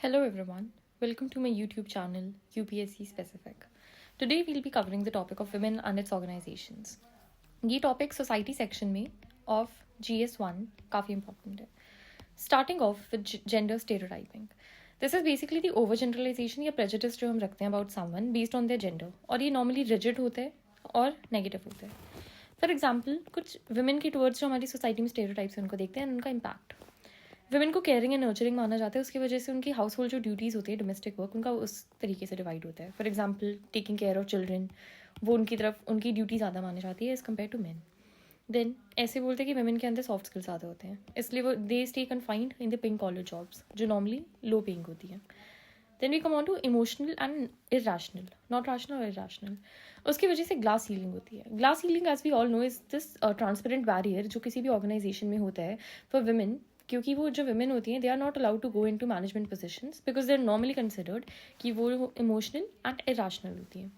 Hello everyone, welcome to my YouTube channel UPSC Specific. Today we'll be covering the topic of women and its organizations. ये topic society section में of GS1 काफ़ी important है. Starting of with gender stereotyping. This is basically the over generalization या prejudice जो हम रखते हैं about someone based on their gender, और ये नॉर्मली रिजिड होते हैं और नेगेटिव होते हैं. फॉर एग्जाम्पल कुछ वुमेन की टूवर्ड्स जो हमारी सोसाइटी में स्टेरियोटाइप्स हैं उनको देखते हैं, उनका इम्पैक्ट. वुमेन को केयरिंग एंड नर्चरिंग माना जाता है, उसकी वजह से उनकी हाउस होल्ड जो ड्यूटीज़ होती है, डोमेस्टिक वर्क, उनका उस तरीके से डिवाइड होता है. For example taking care of children, वो उनकी तरफ उनकी ड्यूटी ज़्यादा मानी जाती है as compare to men. Then ऐसे बोलते हैं कि वुमेन के अंदर सॉफ्ट स्किल्स ज़्यादा होते हैं, इसलिए वो they stay confined in the pink collar jobs जो नॉर्मली लो पेइंग होती हैं. Then we come on to emotional and irrational, not rational और इरेशनल. उसकी वजह से ग्लास सीलिंग होती है. Glass ceiling as we all know is this transparent barrier जो किसी भी ऑर्गेनाइजेशन में होता है फॉर वुमेन, क्योंकि वो जो वुमेन होती हैं they are not allowed to go in to management positions because they are normally considered कि वो इमोशनल एंड इरेशनल होती हैं.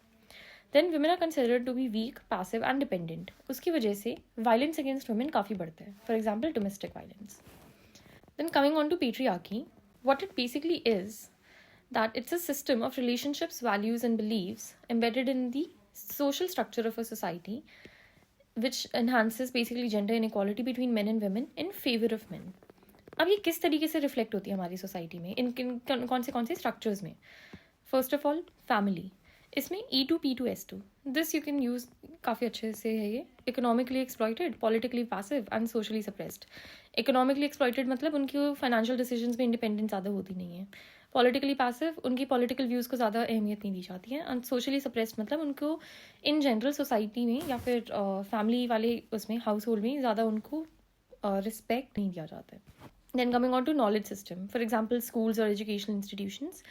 Then women are considered to be weak, passive and dependent. उसकी वजह से वायलेंस अगेंस्ट वुमेन काफ़ी बढ़ता है, for example domestic violence. Then coming on to patriarchy, what it basically is that it's a system of relationships, values and beliefs embedded in the social structure of a society which enhances basically gender inequality between men and women in favor of men. अब ये किस तरीके से reflect होती है हमारी society में, इन कौन से स्ट्रक्चर्स में. फर्स्ट ऑफ ऑल फैमिली, इसमें E2P2S2, this you can use काफ़ी अच्छे से है. ये economically exploited, politically passive and socially suppressed. Economically exploited मतलब उनकी फाइनेंशियल डिसीजंस में इंडिपेंडेंस ज़्यादा होती नहीं है. पॉलिटिकली पैसिव, उनकी पॉलिटिकल व्यूज़ को ज़्यादा अहमियत नहीं दी जाती है. एंड सोशली सप्रेस्ड मतलब उनको इन जनरल सोसाइटी में या फिर फैमिली वाले उसमें हाउस होल्ड में ज़्यादा उनको रिस्पेक्ट नहीं दिया जाता है. Then coming on to knowledge system, for example schools और एजुकेशनल इंस्टीट्यूशंस.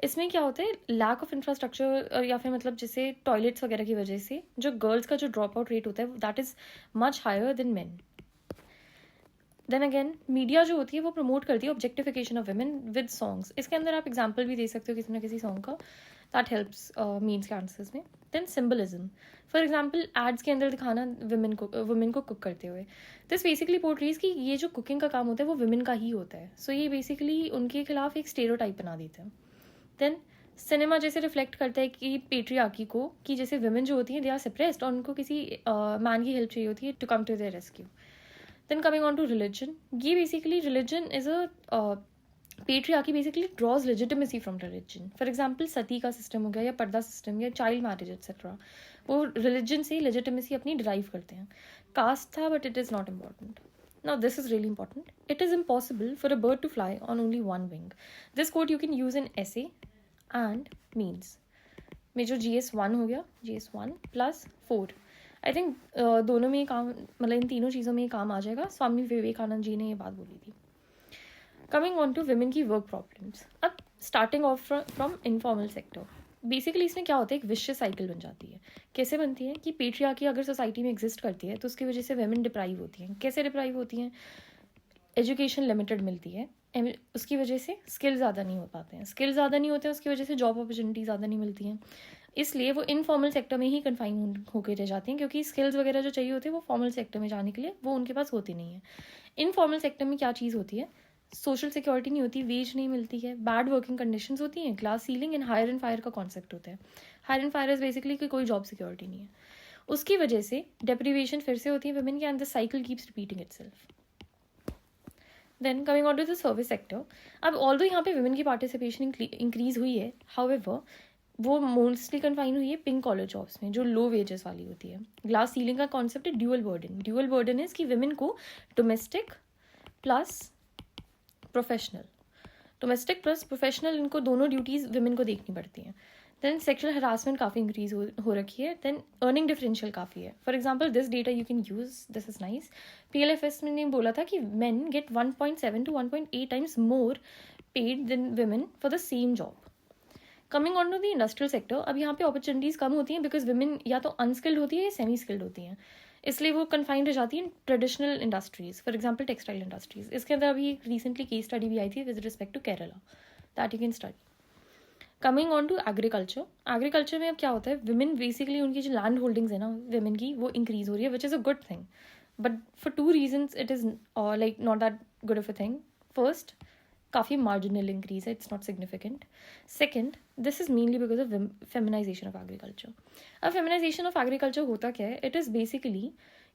इसमें क्या होता है, लैक ऑफ इंफ्रास्ट्रक्चर या फिर मतलब जैसे टॉयलेट्स वगैरह की वजह से जो गर्ल्स का जो ड्रॉप आउट रेट होता है that is much higher than men. Then again media जो होती है वो प्रमोट करती है objectification of women with songs. इसके अंदर आप एग्जाम्पल भी दे सकते हो किसी ना किसी सॉन्ग का, दैट हेल्प्स मीन्स के आंसर्स में. Then symbolism, for example ads के अंदर दिखाना वुमेन को कुक करते हुए. दिस बेसिकली पोर्ट्रीज कि ये जो कुकिंग का काम होता है वो वुमेन का ही होता है. सो ये बेसिकली उनके खिलाफ एक स्टेरियोटाइप बना देते हैं. देन सिनेमा जैसे रिफ्लेक्ट करता है कि पेट्रियार्की को, कि जैसे वुमेन जो होती हैं दे आर सप्रेस्ड और उनको किसी मैन की हेल्प चाहिए होती है to come to their rescue. Then coming on to religion, ये basically religion is a patriarchy basically draws legitimacy from religion. For example सती का सिस्टम हो गया या पर्दा सिस्टम या चाइल्ड मैरिज एक्सेट्रा, वो religion से legitimacy अपनी derive करते हैं. कास्ट था but it is not important. Now this is really important. It is impossible for a bird to fly on only one wing. This quote you can use in essay and means. में जो GS1 हो गया, GS1 + 4, I think दोनों में काम, मतलब इन तीनों चीज़ों में काम आ जाएगा. स्वामी विवेकानंद जी ने ये बात बोली थी. कमिंग ऑन टू वुमेन की वर्क प्रॉब्लम्स. अब starting of from informal sector, basically इसमें क्या होता है, एक विशियस साइकिल बन जाती है. कैसे बनती है कि पेट्रियार्की अगर सोसाइटी में एग्जिस्ट करती है तो उसकी वजह से वुमेन डिप्राइव होती हैं. कैसे डिप्राइव होती हैं, एजुकेशन लिमिटेड मिलती है, उसकी वजह से स्किल ज़्यादा नहीं हो पाते हैं. स्किल ज़्यादा नहीं होते हैं, उसकी वजह से जॉब अपॉर्चुनिटी ज़्यादा नहीं मिलती हैं. इसलिए वो इनफॉर्मल सेक्टर में ही कन्फाइन होकर रह जाती हैं, क्योंकि स्किल्स वगैरह जो चाहिए होती है वो फॉर्मल सेक्टर में जाने के लिए वो उनके पास होती नहीं है. इनफॉर्मल सेक्टर में क्या चीज़ होती है, सोशल सिक्योरिटी नहीं होती, वेज नहीं मिलती है, बैड वर्किंग कंडीशंस होती हैं, class ceiling and hire and fire का कॉन्सेप्ट होता है. Hire and fire is basically कि कोई जॉब सिक्योरिटी नहीं है. उसकी वजह से डेप्रीवेशन फिर से होती है वुमेन के, and the cycle keeps repeating itself. Then coming on to the service sector. अब ऑल्दो यहाँ पे वुमेन की पार्टिसिपेशन इंक्रीज हुई है, हाउएवर वो मोस्टली कन्फाइन हुई है पिंक कॉलर जॉब्स में जो लो वेजेस वाली होती है. ग्लास सीलिंग का कॉन्सेप्ट है dual burden. Dual burden is कि वुमेन को domestic plus professional, domestic plus professional, इनको दोनों ड्यूटीज़ वुमेन को देखनी पड़ती हैं. देन सेक्शुअल हरासमेंट काफ़ी इंक्रीज हो रखी है. देन अर्निंग डिफरेंशियल काफ़ी है. For example this data you can use, this is nice. PLFS ने बोला था कि men get 1.7 to 1.8 times more paid than women for the same job. Coming on to the industrial sector, अब यहाँ पे opportunities कम होती हैं बिकॉज वुमेन या तो अनस्किल्ड होती है या सेमी स्किल्ड होती हैं, इसलिए वो कन्फाइंड रह जाती हैं traditional industries, for example textile industries. इसके अंदर अभी एक रिसेंटली केस स्टडी भी आई थी with respect to Kerala, that you can study. Coming on to agriculture. Agriculture में अब क्या होता है, वुमेन बेसिकली उनकी जो लैंड होल्डिंग्स है ना वुमेन की, वो इंक्रीज हो रही है, which is a good thing, but for 2 reasons it is like not that good of a thing. First, काफ़ी मार्जिनल इंक्रीज है, it's not significant. Second, this is mainly because of feminisation of agriculture. अब feminisation of agriculture होता क्या है? It is basically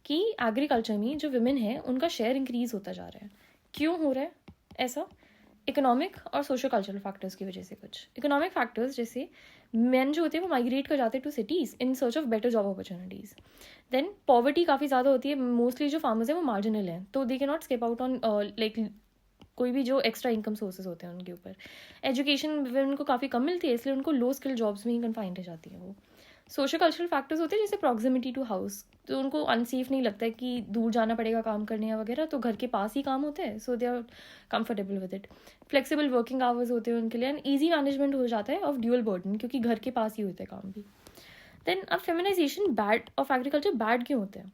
कि agriculture में जो women है उनका शेयर इंक्रीज होता जा रहा है. क्यों हो रहा है ऐसा? इकोनॉमिक और सोशो कल्चरल फैक्टर्स की वजह से. कुछ इकोनॉमिक फैक्टर्स, जैसे मेन जो होते हैं वो माइग्रेट कर जाते हैं to cities in search of better job opportunities. Then poverty काफ़ी ज़्यादा होती है. मोस्टली जो फार्मर्स हैं वो मार्जिनल हैं, तो they can not escape out on like कोई भी जो एक्स्ट्रा इनकम सोर्सेज होते हैं उनके ऊपर. एजुकेशन उनको काफ़ी कम मिलती है, इसलिए उनको लो स्किल जॉब्स में ही कन्फाइंड रह जाती हैं वो. सोशल कल्चरल फैक्टर्स होते हैं जैसे प्रॉक्सिमिटी टू हाउस, तो उनको अनसेफ नहीं लगता है कि दूर जाना पड़ेगा काम करने या वगैरह, तो घर के पास ही काम होते हैं, so they are comfortable with it. Flexible working hours होते हैं उनके लिए, एंड ईजी मैनेजमेंट हो जाता है ऑफ ड्यूअल बर्डन, क्योंकि घर के पास ही होते हैं काम भी. देन अब feminisation bad of agriculture bad क्यों होते हैं?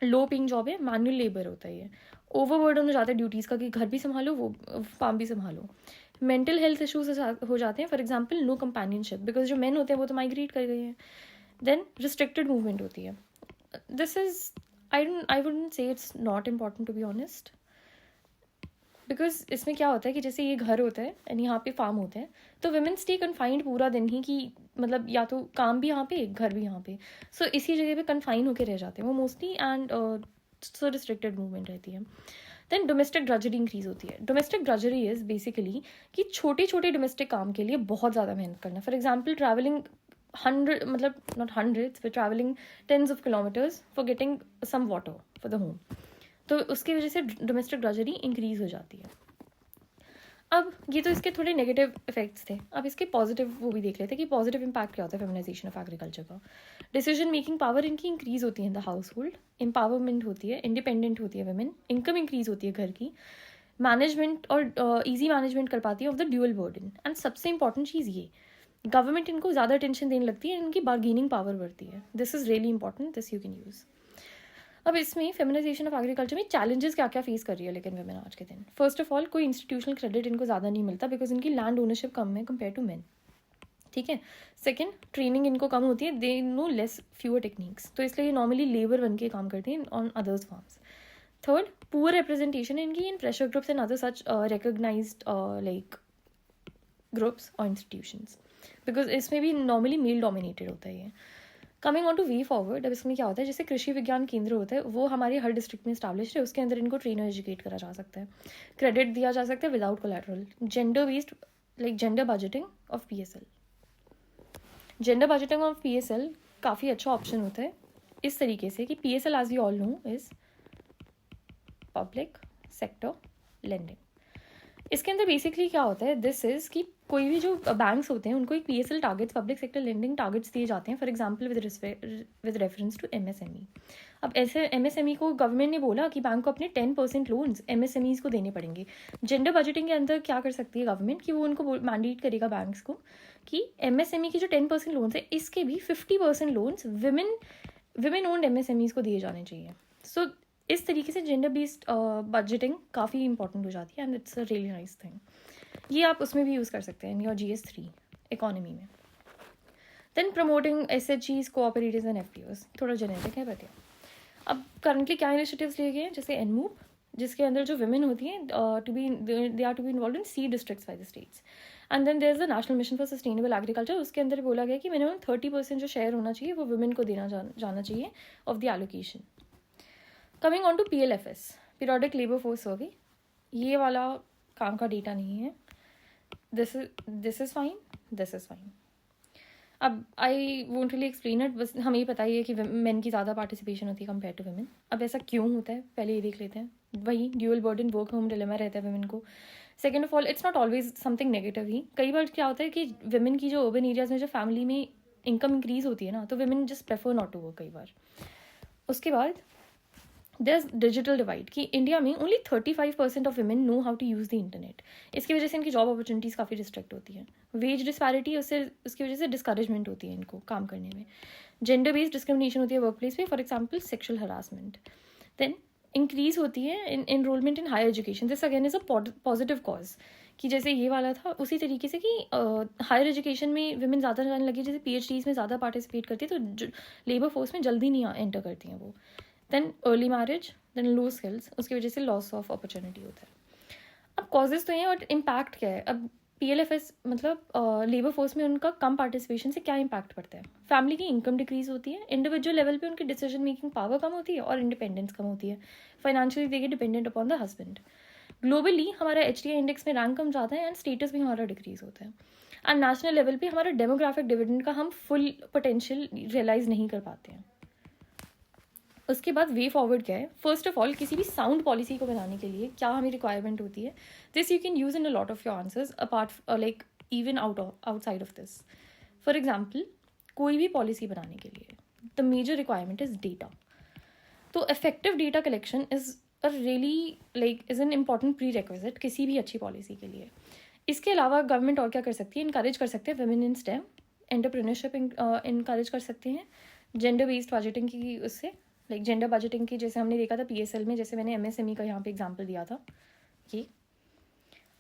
लो पेइंग जॉब है, मैनुअल लेबर होता है, ये ओवरबर्डन हो जाता है ड्यूटीज़ का, कि घर भी संभालो वो फार्म भी संभालो. मेंटल हेल्थ इशूज हो जाते हैं, for example no companionship, because जो मेन होते हैं वो तो माइग्रेट कर गए हैं. देन रिस्ट्रिक्टेड मूवमेंट होती है. This is I wouldn't say it's not important to be honest, because इसमें क्या होता है कि जैसे ये घर होता है एंड यहाँ पे फार्म होते हैं, तो वुमेन स्टे कन्फाइंड पूरा दिन ही, कि मतलब या तो काम भी यहाँ पे घर भी यहाँ पे, सो इसी जगह पे कन्फाइन होकर रह जाते हैं वो mostly, and so restricted movement रहती है. देन डोमेस्टिक ड्रजरी इंक्रीज होती है. डोमेस्टिक ड्रजरी इज बेसिकली कि छोटे छोटे डोमेस्टिक काम के लिए बहुत ज़्यादा मेहनत करना. फॉर एग्जाम्पल ट्रैवलिंग 100, मतलब not hundreds, but travelling tens of kilometres for getting some water for the home, तो उसकी वजह से डोमेस्टिक ड्रजरी इंक्रीज हो जाती है. अब ये तो इसके थोड़े नेगेटिव इफेक्ट्स थे. अब इसके पॉजिटिव वो भी देख लेते हैं कि पॉजिटिव इम्पैक्ट क्या होता है फेमिनाइजेशन ऑफ एग्रीकल्चर का. डिसीजन मेकिंग पावर इनकी इंक्रीज होती है in the house hold. Empowerment होती है, इंडिपेंडेंट होती है वुमेन. इनकम इंक्रीज होती है घर की. मैनेजमेंट और ईजी मैनेजमेंट कर पाती है of the dual burden. And सबसे इंपॉर्टेंट चीज़ ये, गवर्नमेंट इनको ज़्यादा टेंशन देने लगती है, इनकी बार्गेनिंग पावर बढ़ती है. This is really important, this you can use. अब इसमें फेमिनाइजेशन ऑफ एग्रीकल्चर में चैलेंजेस क्या क्या फेस कर रही है लेकिन वुमेन आज के दिन. फर्स्ट ऑफ ऑल, कोई इंस्टीट्यूशनल क्रेडिट इनको ज़्यादा नहीं मिलता, बिकॉज इनकी लैंड ओनरशिप कम है कंपेयर टू मेन. ठीक है. सेकेंड, ट्रेनिंग इनको कम होती है, they know less fewer techniques, तो इसलिए ये नॉर्मली लेबर बन के काम करते हैं on others farms. Third, poor representation इनकी in pressure groups and other such recognized like groups और इंस्टीट्यूशंस, बिकॉज इसमें भी नॉर्मली मेल डोमिनेटेड होता है ये. Coming on to way forward, अब इसमें क्या होता है, जैसे कृषि विज्ञान केंद्र होता है वो हमारे हर डिस्ट्रिक्ट में स्टैब्लिश है, उसके अंदर इनको ट्रेनर एजुकेट करा जा सकता है. क्रेडिट दिया जा सकता है without collateral. Gender based, like gender budgeting of PSL. Gender budgeting of PSL काफ़ी अच्छा ऑप्शन होता है इस तरीके से कि PSL as we all know is public sector lending. इसके अंदर बेसिकली क्या होता है, दिस इज कि कोई भी जो बैंक्स होते हैं उनको एक PSL targets, public sector lending targets दिए जाते हैं, for example with reference to MSME. अब ऐसे MSME को गवर्नमेंट ने बोला कि बैंक को अपने 10% लोन्स MSMEs को देने पड़ेंगे. जेंडर बजटिंग के अंदर क्या कर सकती है गवर्नमेंट, कि वो उनको मैंडेट करेगा बैंक्स को कि MSME की जो 10% लोन्स है, इसके भी 50% लोन्स विमेन ओन्ड MSMEs को दिए जाने चाहिए. सो इस तरीके से जेंडर बेस्ड बजटिंग काफ़ी इंपॉर्टेंट हो जाती है, and it's a really nice thing. ये आप उसमें भी यूज़ कर सकते हैं इन योर GS3 इकोनॉमी में. Then promoting SHGs, cooperatives and FPOs, थोड़ा जेनेरिक है बट. अब करंटली क्या इनिशिएटिव्स लिए गए हैं, जैसे एनमूव, जिसके अंदर जो वुमेन होती हैं they are to be involve in C districts by the states. And then there is the national mission for sustainable agriculture, उसके अंदर बोला गया कि मिनिमम 30% जो शेयर होना चाहिए वो वुमेन को देना जाना चाहिए of the allocation. Coming on to PLFS, periodic labour force survey, ये वाला काम का डेटा नहीं है. This is fine, this is fine. अब I won't really explain it, बस हमें ही पता ही है कि मेन की ज़्यादा पार्टिसिपेशन होती है कंपेयर टू वुमेन. अब ऐसा क्यों होता है पहले ये देख लेते हैं. वही dual burden, work home dilemma रहता है वुमेन को. Second of all, it's not always something negative ही. कई बार क्या होता है कि वुमेन की जो अर्बन एरियाज में जो फैमिली में इनकम इंक्रीज होती है ना, तो women just prefer not to work कई बार. उसके बाद there's डिजिटल डिवाइड, कि इंडिया में only 35% of women know how to use the internet. इसकी वजह से इनकी जॉब अपॉर्चुनिटीज़ काफ़ी रिस्ट्रिक्ट होती है. वेज डिस्पैरिटी, उसकी वजह से डिस्करेजमेंट होती है इनको काम करने में. जेंडर बेस्ड डिस्क्रिमिनेशन होती है वर्क प्लेस पे, for example sexual harassment. Then increase होती है in enrolment in higher education. This again is a positive cause, कि जैसे ये वाला था उसी तरीके से कि हायर एजुकेशन में वुमेन ज़्यादा जाने लगी, जैसे PhDs में ज़्यादा पार्टिसिपेट करती है तो लेबर फोर्स में जल्दी नहीं एंटर करती हैं वो. Then early marriage, then low skills, उसकी वजह से लॉस ऑफ अपॉर्चुनिटी होता है. अब कॉजेज़ तो हैं और इम्पैक्ट क्या है. अब PLFS मतलब लेबर फोर्स में उनका कम पार्टिसिपेशन से क्या इम्पैक्ट पड़ता है. फैमिली की इनकम डिक्रीज होती है, इंडिविजुअल लेवल पे उनकी डिसीजन मेकिंग पावर कम होती है और इंडिपेंडेंस कम होती है. Financially they get dependent upon the husband. Globally हमारा HDI इंडेक्स में रैंक कम जाता है एंड स्टेटस भी हमारा डिक्रीज होता है. एंड नेशनल लेवल पे हमारा डेमोग्राफिक डिविडेंड का हम फुल पोटेंशियल रियलाइज नहीं कर पाते हैं. उसके बाद वे फॉरवर्ड क्या है. फर्स्ट ऑफ ऑल, किसी भी साउंड पॉलिसी को बनाने के लिए क्या हमें रिक्वायरमेंट होती है. This you can use in a lot of your answers apart like even outside of this. For example, कोई भी पॉलिसी बनाने के लिए the major requirement is data. तो effective data collection is a really is an important prerequisite किसी भी अच्छी policy के लिए. इसके अलावा गवर्नमेंट और क्या कर सकती है. इनकरेज कर सकते हैं women in stem, entrepreneurship encourage कर सकते हैं, जेंडर बेस्ड बजटिंग की उससे जेंडर बजटिंग की, जैसे हमने देखा था PSL में, जैसे मैंने MSME का यहाँ पे एग्जांपल दिया था ये.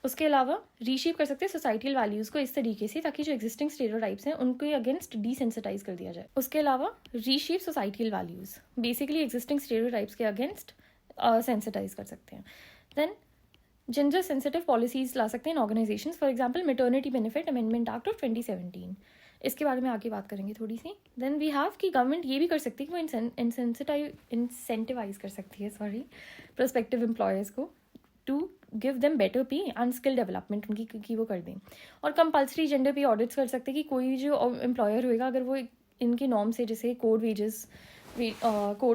उसके अलावा रीशेप कर सकते हैं सोसाइटल वैल्यूज़ को इस तरीके से ताकि जो एग्जिस्टिंग स्टेरियोटाइप्स हैं उनके अगेंस्ट डिसेंसिटाइज कर दिया जाए. उसके अलावा reshape societal values basically existing stereotypes के अगेंस्ट सेंसिटाइज कर सकते हैं. देन जेंडर सेंसिटिव पॉलिसीज ला सकते हैं organisations. For example, maternity benefit amendment act of 2017. इसके बारे में आगे बात करेंगे थोड़ी सी. देन वी हैव कि गवर्नमेंट ये भी कर सकती है कि वो इंसेंटिवाइज कर सकती है प्रोस्पेक्टिव एम्प्लॉयर्स को टू गिव देम बेटर पे एंड स्किल डेवलपमेंट उनकी की वो कर दें. और कंपल्सरी जेंडर पे ऑडिट्स कर सकते हैं कि कोई जो एम्प्लॉयर होएगा अगर वो इनके नॉर्म से, जैसे कोड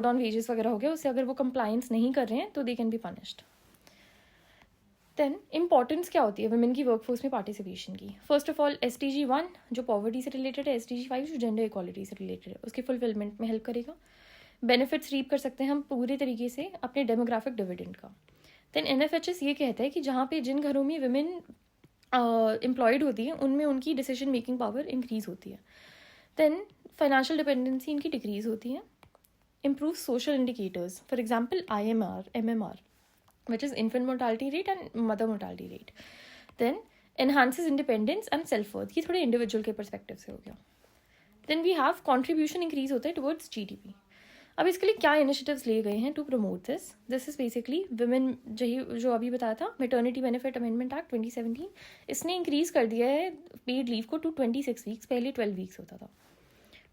ऑन वेजेस वगैरह हो गया, उससे अगर वो कंप्लायंस नहीं कर रहे हैं तो they can be punished. Then importance क्या होती है वुमेन की वर्कफोर्स में पार्टिसिपेशन की. फर्स्ट ऑफ ऑल, SDG 1 जो पॉवर्टी से रिलेटेड है, SDG 5 जो जेंडर इक्वालिटी से रिलेटेड है, उसके फुलफिलमेंट में हेल्प करेगा. बेनिफिट्स रीप कर सकते हैं हम पूरे तरीके से अपने डेमोग्राफिक डिविडेंड का. देन NFHS ये कहता है कि जहाँ पे जिन घरों में वुमेन एम्प्लॉयड होती है उनमें उनकी डिसीजन मेकिंग पावर इंक्रीज होती है. देन फाइनेंशियल डिपेंडेंसी इनकी डिक्रीज होती है. Improve social indicators, for example IMR, MMR, which is infant mortality rate and mother mortality rate. Then enhances independence and self-worth. ये थोड़े इंडिविजुअल के परस्पेक्टिव से हो गया. Then we have contribution increase होता है towards GDP. अब इसके लिए क्या इनिशिएटिव्स लिए गए हैं to promote this. This is basically women जो अभी बताया था, मैटरनिटी बेनिफिट अमेंडमेंट एक्ट 2017. इसने इंक्रीज कर दिया है पेड लीव को टू 26 वीक्स. पहले 12 वीक्स होता था.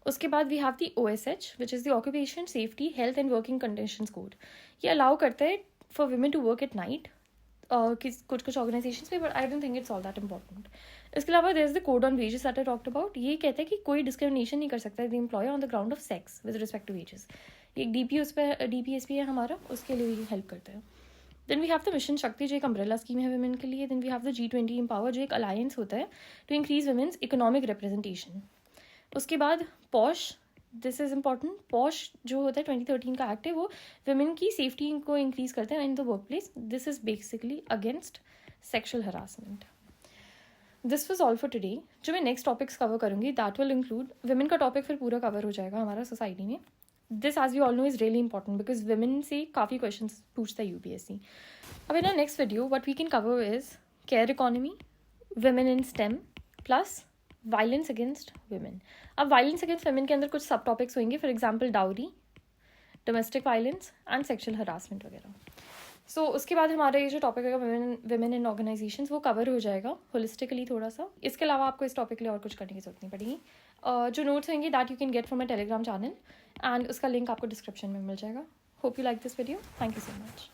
उसके बाद we have the OSH which is the occupation safety health and working conditions code. ये अलाउ करता है for women to work at night कुछ ऑर्गेनाइजेशंस पे, but I don't think it's all that important. इसके अलावा there is the code on wages that I talked about. ये कहता है कि कोई डिस्क्रिमिनेशन नहीं कर सकता the employer on the ground of sex with respect to wages. ये DPSP है हमारा, उसके लिए भी हेल्प करता है. Then we have the mission Shakti जो एक अम्ब्रेला स्कीम है वुमेन के लिए. Then we have the G20 empower जो एक अलायंस होता है to increase women's economic representation. उसके बाद POSH, this is important. POSH जो होता है 2013 का एक्ट है, वो वुमेन की सेफ्टी को इंक्रीज करता है in the workplace. This is basically against sexual harassment. This was all for today. जो मैं नेक्स्ट टॉपिक्स कवर करूंगी दैट विल इंक्लूड वुमेन का टॉपिक, फिर पूरा कवर हो जाएगा हमारा सोसाइटी में. This as we all know is really important because women से काफ़ी क्वेश्चन पूछता है UPSC. अब in next video what we can cover is care economy, women in STEM plus violence against women. अब वायलेंस अगेंस्ट वुमेन के अंदर कुछ सब टॉपिक्स होंगे. For example dowry, domestic violence and sexual harassment वगैरह. सो उसके बाद हमारा ये जो टॉपिक है वुमेन इन ऑर्गेनाइजेशंस वो कवर हो जाएगा होलिस्टिकली थोड़ा सा. इसके अलावा आपको इस टॉपिक के लिए और कुछ करने की जरूरत नहीं पड़ेगी. जो नोट्स होंगे that you can get from my Telegram channel and उसका लिंक आपको डिस्क्रिप्शन में मिल जाएगा. Hope you like this video. Thank you so much.